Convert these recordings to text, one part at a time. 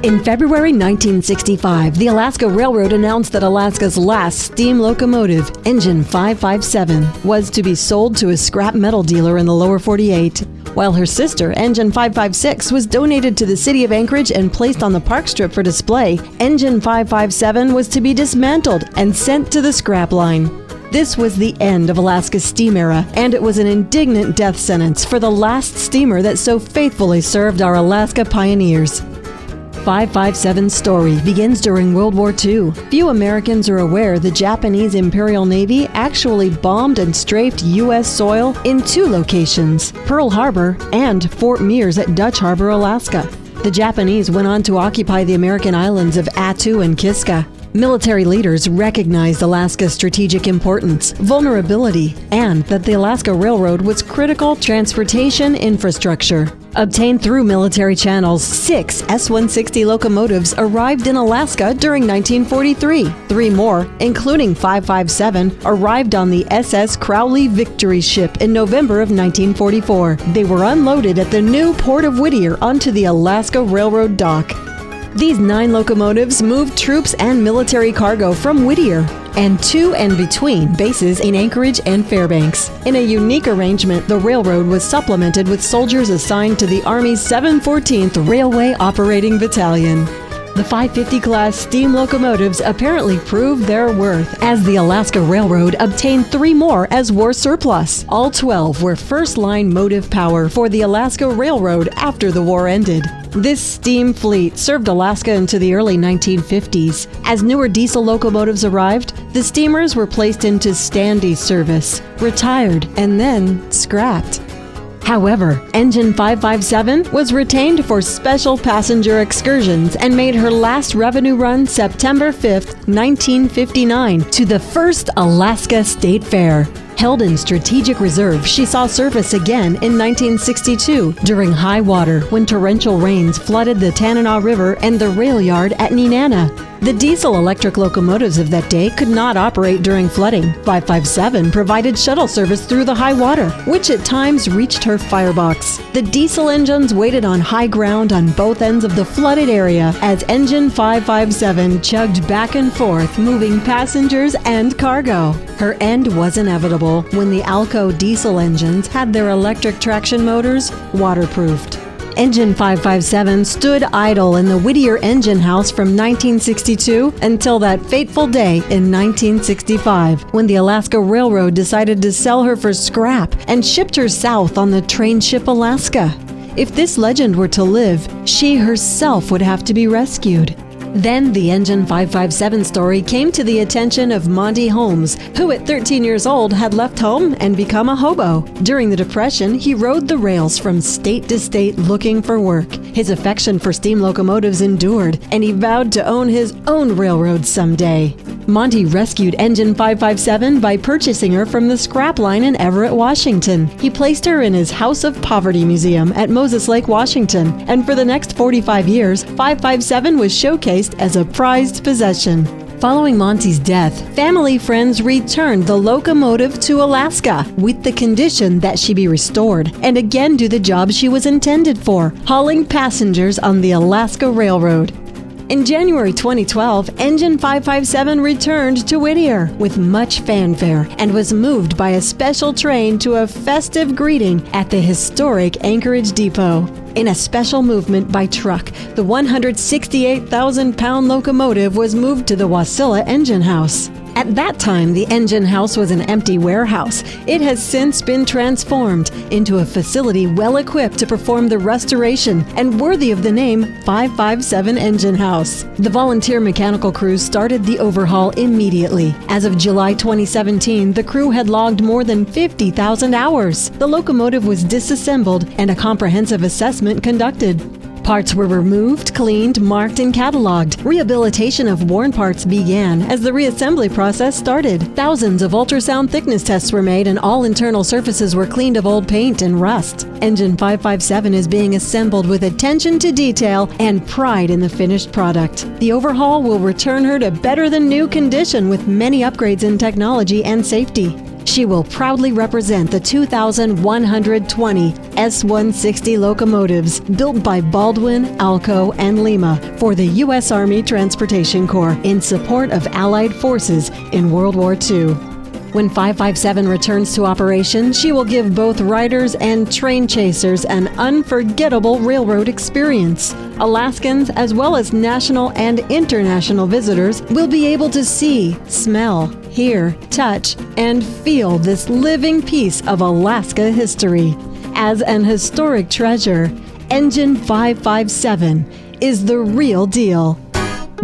In February 1965, the Alaska Railroad announced that Alaska's last steam locomotive, Engine 557, was to be sold to a scrap metal dealer in the lower 48, while her sister, Engine 556, was donated to the city of Anchorage and placed on the park strip for display. Engine 557 was to be dismantled and sent to the scrap line. This was the end of Alaska's steam era, and it was an indignant death sentence for the last steamer that so faithfully served our Alaska pioneers. 557's story begins during World War II. Few Americans are aware the Japanese Imperial Navy actually bombed and strafed U.S. soil in two locations, Pearl Harbor and Fort Mears at Dutch Harbor, Alaska. The Japanese went on to occupy the American islands of Attu and Kiska. Military leaders recognized Alaska's strategic importance, vulnerability, and that the Alaska Railroad was critical transportation infrastructure. Obtained through military channels, 6 S-160 locomotives arrived in Alaska during 1943. 3 more, including 557, arrived on the SS Crowley Victory ship in November of 1944. They were unloaded at the new Port of Whittier onto the Alaska Railroad dock. These 9 locomotives moved troops and military cargo from Whittier and to and between bases in Anchorage and Fairbanks. In a unique arrangement, the railroad was supplemented with soldiers assigned to the Army's 714th Railway Operating Battalion. The 550-class steam locomotives apparently proved their worth, as the Alaska Railroad obtained 3 more as war surplus. All 12 were first-line motive power for the Alaska Railroad after the war ended. This steam fleet served Alaska into the early 1950s. As newer diesel locomotives arrived, the steamers were placed into standby service, retired, and then scrapped. However, Engine 557 was retained for special passenger excursions and made her last revenue run September 5, 1959, to the first Alaska State Fair. Held in strategic reserve, she saw service again in 1962 during high water when torrential rains flooded the Tanana River and the rail yard at Nenana. The diesel-electric locomotives of that day could not operate during flooding. 557 provided shuttle service through the high water, which at times reached her firebox. The diesel engines waited on high ground on both ends of the flooded area as Engine 557 chugged back and forth, moving passengers and cargo. Her end was inevitable when the Alco diesel engines had their electric traction motors waterproofed. Engine 557 stood idle in the Whittier engine house from 1962 until that fateful day in 1965, when the Alaska Railroad decided to sell her for scrap and shipped her south on the train ship Alaska. If this legend were to live, she herself would have to be rescued. Then the Engine 557 story came to the attention of Monte Holm, who at 13 years old had left home and become a hobo. During the Depression, he rode the rails from state to state looking for work. His affection for steam locomotives endured, and he vowed to own his own railroad someday. Monte rescued Engine 557 by purchasing her from the scrap line in Everett, Washington. He placed her in his House of Poverty Museum at Moses Lake, Washington, and for the next 45 years, 557 was showcased as a prized possession. Following Monte's death, family friends returned the locomotive to Alaska with the condition that she be restored and again do the job she was intended for, hauling passengers on the Alaska Railroad. In January 2012, Engine 557 returned to Whittier with much fanfare and was moved by a special train to a festive greeting at the historic Anchorage Depot. In a special movement by truck, the 168,000-pound locomotive was moved to the Wasilla engine house. At that time, the engine house was an empty warehouse. It has since been transformed into a facility well-equipped to perform the restoration and worthy of the name 557 Engine House. The volunteer mechanical crews started the overhaul immediately. As of July 2017, the crew had logged more than 50,000 hours. The locomotive was disassembled and a comprehensive assessment conducted. Parts were removed, cleaned, marked, and cataloged. Rehabilitation of worn parts began as the reassembly process started. Thousands of ultrasound thickness tests were made and all internal surfaces were cleaned of old paint and rust. Engine 557 is being assembled with attention to detail and pride in the finished product. The overhaul will return her to better than new condition with many upgrades in technology and safety. She will proudly represent the 2,120 S-160 locomotives built by Baldwin, Alco, and Lima for the U.S. Army Transportation Corps in support of Allied forces in World War II. When 557 returns to operation, she will give both riders and train chasers an unforgettable railroad experience. Alaskans, as well as national and international visitors, will be able to see, smell, hear, touch, and feel this living piece of Alaska history. As an historic treasure, Engine 557 is the real deal.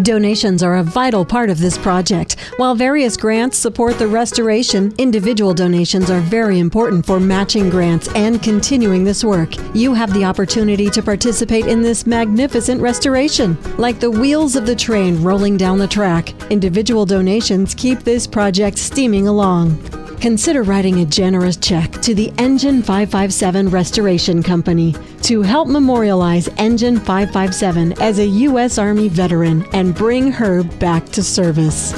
Donations are a vital part of this project. While various grants support the restoration, individual donations are very important for matching grants and continuing this work. You have the opportunity to participate in this magnificent restoration. Like the wheels of the train rolling down the track, individual donations keep this project steaming along. Consider writing a generous check to the Engine 557 Restoration Company to help memorialize Engine 557 as a U.S. Army veteran and bring her back to service.